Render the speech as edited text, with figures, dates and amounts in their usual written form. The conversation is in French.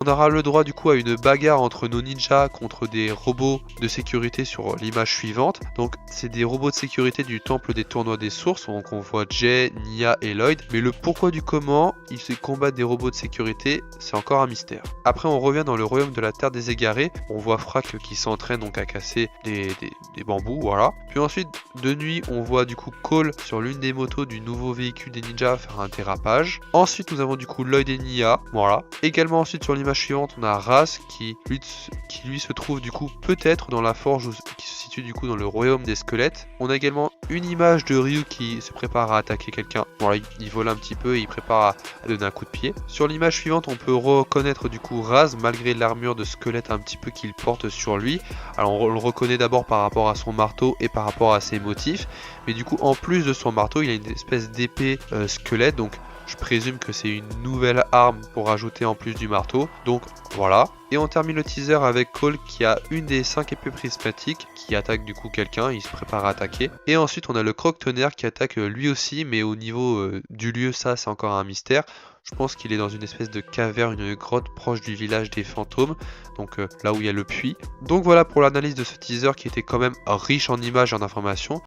On aura le droit du coup à une bagarre entre nos ninjas contre des robots de sécurité sur l'image suivante. Donc c'est des robots de sécurité du temple des tournois des sources. Donc on voit Jay, Nya et Lloyd. Mais le pourquoi du comment ils se combattent des robots de sécurité, c'est encore un mystère. Après on revient dans le royaume de la Terre des Égarés. On voit Frack qui s'entraîne donc à casser des bambous, voilà. Puis ensuite de nuit on voit du coup Cole sur l'une des motos du nouveau véhicule des ninjas faire un dérapage. Ensuite nous avons du coup Lloyd et Nya, voilà. Également ensuite sur l'image suivante, on a Raz qui lui se trouve du coup peut-être dans la forge qui se situe du coup dans le royaume des squelettes. On a également une image de Ryu qui se prépare à attaquer quelqu'un. Voilà, il vole un petit peu et il prépare à donner un coup de pied. Sur l'image suivante, on peut reconnaître du coup Raz malgré l'armure de squelette un petit peu qu'il porte sur lui. Alors on le reconnaît d'abord par rapport à son marteau et par rapport à ses motifs. Mais du coup, en plus de son marteau, il a une espèce d'épée squelette. Donc je présume que c'est une nouvelle arme pour ajouter en plus du marteau. Donc voilà. Et on termine le teaser avec Cole qui a une des 5 épées prismatiques qui attaque du coup quelqu'un, il se prépare à attaquer. Et ensuite on a le croque-tonnerre qui attaque lui aussi, mais au niveau du lieu, ça c'est encore un mystère. Je pense qu'il est dans une espèce de caverne, une grotte proche du village des fantômes, donc là où il y a le puits. Donc voilà pour l'analyse de ce teaser qui était quand même riche en images et en informations.